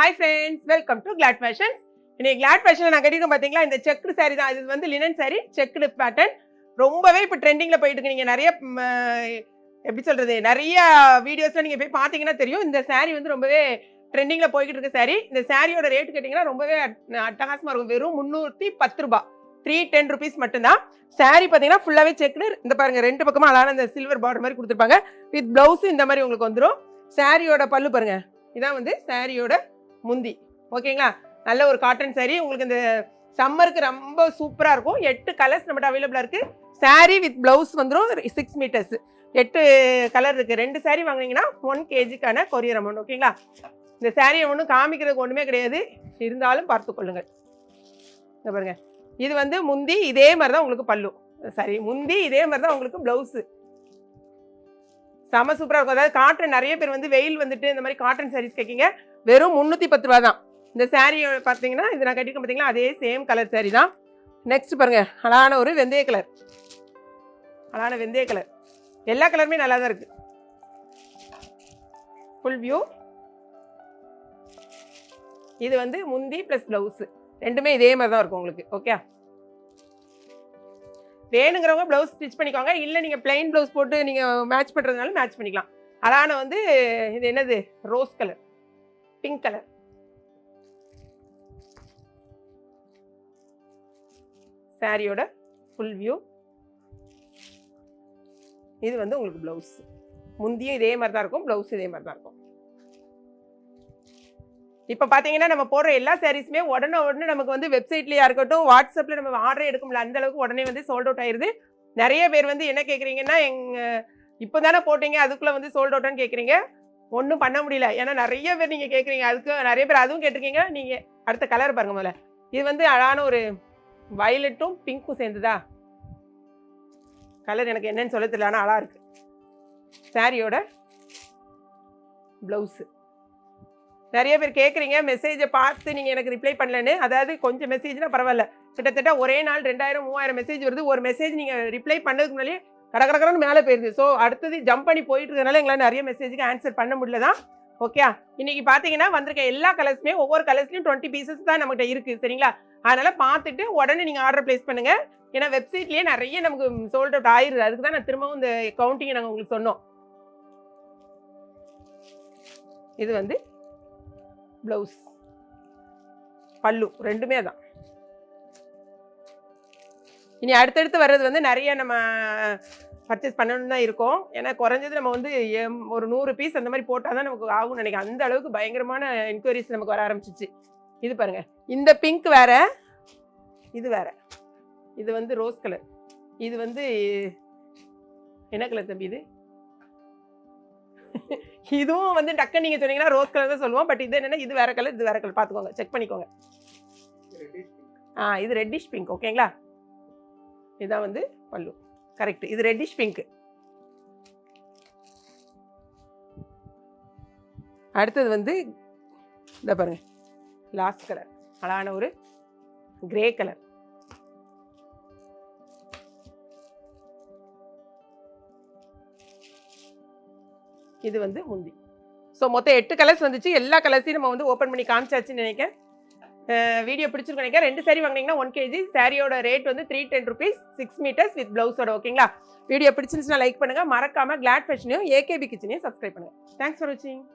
Hi friends, welcome to Glad Fashions. இன்னைக்கு Glad Fashionல நான் கட்டிருக்கேன் பாத்தீங்களா, இந்த செக்குடு saree தான். இது வந்து லினன் saree, செக்குடு பேட்டர்ன். ரொம்பவே இப்போ ட்ரெண்டிங்ல போயிட்டு இருக்கு. நீங்க நிறைய எப்படி சொல்றது, நிறைய வீடியோஸ்ல நீங்க போய் பாத்தீங்கன்னா தெரியும். இந்த saree வந்து ரொம்பவே ட்ரெண்டிங்ல போயிட்டு இருக்க saree. இந்த சாரியோட ரேட் கேட்டீங்கன்னா ரொம்பவே அட்டகாசமா இருக்கும். வெறும் 310 ரூபாய், 310 rupees மட்டும்தான். saree பாத்தீங்கன்னா ஃபுல்லாவே செக்குடு. இந்த பாருங்க, ரெண்டு பக்கமும் அழகான இந்த சில்வர் பார்டர் மாதிரி கொடுத்துருப்பாங்க. வித் பிளவுஸ் இந்த மாதிரி உங்களுக்கு வந்துடும். சாரியோட பல்லு பாருங்க, இதான் வந்து சாரியோட முந்தி. ஓகேங்களா, நல்ல ஒரு காட்டன் சாரி. உங்களுக்கு இந்த சம்மருக்கு ரொம்ப சூப்பராக இருக்கும். 8 கலர்ஸ் நம்மகிட்ட அவைலபிளாக இருக்குது. சாரி வித் ப்ளவுஸ் வந்துடும். 6 மீட்டர்ஸ், 8 கலர் இருக்குது. 2 சாரி வாங்கினீங்கன்னா 1 kgக்கான கொரியர் அமௌண்ட். ஓகேங்களா, இந்த சாரியை ஒன்றும் காமிக்கிறதுக்கு ஒன்றுமே கிடையாது, இருந்தாலும் பார்த்து கொள்ளுங்கள். இங்கே பாருங்க, இது வந்து முந்தி, இதே மாதிரி தான் உங்களுக்கு பல்லு. சாரி, முந்தி இதே மாதிரி தான் உங்களுக்கு ப்ளவுஸு. செம சூப்பராக இருக்கும். அதாவது காட்டன், நிறைய பேர் வந்து வெயில் வந்துட்டு இந்த மாதிரி காட்டன் சாரீஸ் கேட்கிங்க. வெறும் 310 ரூபா தான். இந்த சாரீ பார்த்தீங்கன்னா, இது நான் கட்டிருக்கேன் பார்த்தீங்களா, அதே சேம் கலர் சாரீ தான். நெக்ஸ்ட் பாருங்க, அழகான ஒரு வெந்தய கலர். அழகான வெந்தய கலர். எல்லா கலருமே நல்லா தான் இருக்கு. Full view. இது வந்து முந்தி ப்ளஸ் ப்ளவுஸு, ரெண்டுமே இதே மாதிரி தான் இருக்கும் உங்களுக்கு. ஓகே, வேணுங்கிறவங்க ப்ளவுஸ் ஸ்டிச் பண்ணிக்கோங்க. இல்லை நீங்கள் பிளைன் ப்ளவுஸ் போட்டு நீங்கள் மேட்ச் பண்ணுறதுனால மேட்ச் பண்ணிக்கலாம். அதான வந்து இது என்னது, ரோஸ் கலர், பிங்க் கலர். சாரியோட ஃபுல் வியூ. இது வந்து உங்களுக்கு ப்ளவுஸ். முந்தியும் இதே மாதிரி தான் இருக்கும், ப்ளவுஸ் இதே மாதிரி தான் இருக்கும். இப்போ பார்த்தீங்கன்னா, நம்ம போடுற எல்லா சாரீஸுமே உடனே நமக்கு வந்து வெப்சைட்லேயா இருக்கட்டும், வாட்ஸ்அப்பில் நம்ம ஆர்டரே எடுக்க முடியல, அந்த அளவுக்கு உடனே வந்து சோல்ட் அவுட் ஆயிடுது. நிறைய பேர் வந்து என்ன கேட்குறீங்கன்னா, இப்போ தானே போட்டீங்க அதுக்குள்ளே வந்து சோல்ட் அவுட்டான்னு கேட்குறீங்க. ஒன்றும் பண்ண முடியல, ஏன்னா நிறைய பேர் நீங்கள் கேட்குறீங்க. அதுக்கு நிறைய பேர் அதுவும் கேட்டிருக்கீங்க. நீங்கள் அடுத்த கலர் பாருங்க முதல்ல. இது வந்து அழகான ஒரு வயலட்டும் பிங்க்கும் சேர்ந்துதா கலர், எனக்கு என்னன்னு சொல்ல தெரியல, ஆனால் அழகா இருக்கு. சாரியோட ப்ளவுஸு. நிறைய பேர் கேட்குறீங்க, மெசேஜை பார்த்து நீங்கள் எனக்கு ரிப்ளை பண்ணலன்னு. அதாவது கொஞ்சம் மெசேஜ்னால் பரவாயில்ல, கிட்டத்தட்ட ஒரே நாள் 2000 3000 மெசேஜ் வருது. ஒரு மெசேஜ் நீங்கள் ரிப்ளை பண்ணதுக்கு முன்னாலே கடற்கடன்னு மேலே போயிருது. ஸோ அடுத்தது ஜம்ப் பண்ணி போயிட்டு இருக்கனால எங்களால் நிறைய மெசேஜுக்கு ஆன்சர் பண்ண முடியல தான். ஓகே, இன்னைக்கு பார்த்தீங்கன்னா வந்திருக்க எல்லா கலர்ஸுமே ஒவ்வொரு கலர்ஸ்லையும் 20 பீசஸ் தான் நம்மகிட்ட இருக்குது. சரிங்களா, அதனால் பார்த்துட்டு உடனே நீங்கள் ஆர்டர் ப்ளேஸ் பண்ணுங்கள். ஏன்னா வெப்சைட்லேயே நிறைய நமக்கு சோல்ட் அவுட் ஆயிடுது. அதுக்கு தான் நான் திரும்பவும் இந்த கவுண்டிங்கை நாங்கள் உங்களுக்கு சொன்னோம். இது வந்து ப்ளவுஸ், பல்லு, ரெண்டுமே தான். இனி அடுத்தடுத்து வர்றது வந்து நிறைய நம்ம பர்ச்சேஸ் பண்ணணும்னு தான் இருக்கும். ஏன்னா குறைஞ்சது நம்ம வந்து ஒரு 100 பீஸ் அந்த மாதிரி போட்டால் தான் நமக்கு ஆகும்னு நினைக்கிறேன். அந்த அளவுக்கு பயங்கரமான என்கொயரிஸ் நமக்கு வர ஆரம்பிச்சிச்சு. இது பாருங்க, இந்த பிங்க் வேற, இது வேற. இது வந்து ரோஸ் கலர். இது வந்து என்ன கலர் தம்பி இது? இதுவும் வந்து டக்குன்னு நீங்கள் சொன்னீங்கன்னா ரோஸ் கலர் தான் சொல்லுவோம். பட் இது என்னன்னா, இது வேற கலர், இது வேற கலர். பார்த்துக்கோங்க, செக் பண்ணிக்கோங்க. இது ரெட்டிஷ் பிங்க். ஓகேங்களா, இதான் வந்து பல்லு. கரெக்ட், இது ரெட்டிஷ் பிங்க். அடுத்தது வந்து இந்த பாருங்க, லாஸ்ட் கலர், அழகான ஒரு கிரே கலர். இது வந்து முந்தி. ஸோ மொத்தம் 8 கலர்ஸ் வந்துச்சு. எல்லா கலர்ஸையும் நம்ம வந்து ஓப்பன் பண்ணி காமிச்சாச்சுன்னு நினைக்கிறேன். வீடியோ பிடிச்சிருக்கு நினைக்கிறேன். 2 சாரி வாங்கினீங்கன்னா 1 kg. சாரியோட ரேட் வந்து 310 rupees, 6 மீட்டர்ஸ் வித் ப்ளவுஸோட. ஓகேங்களா, வீடியோ பிடிச்சிருந்துச்சுன்னா லைக் பண்ணுங்கள். மறக்காமல் கிளாட் ஃபேஷனையும் ஏகேபி கிச்சனையும் சப்ஸ்கிரைப் பண்ணுங்கள். தேங்க்ஸ் ஃபார் வாட்சிங்.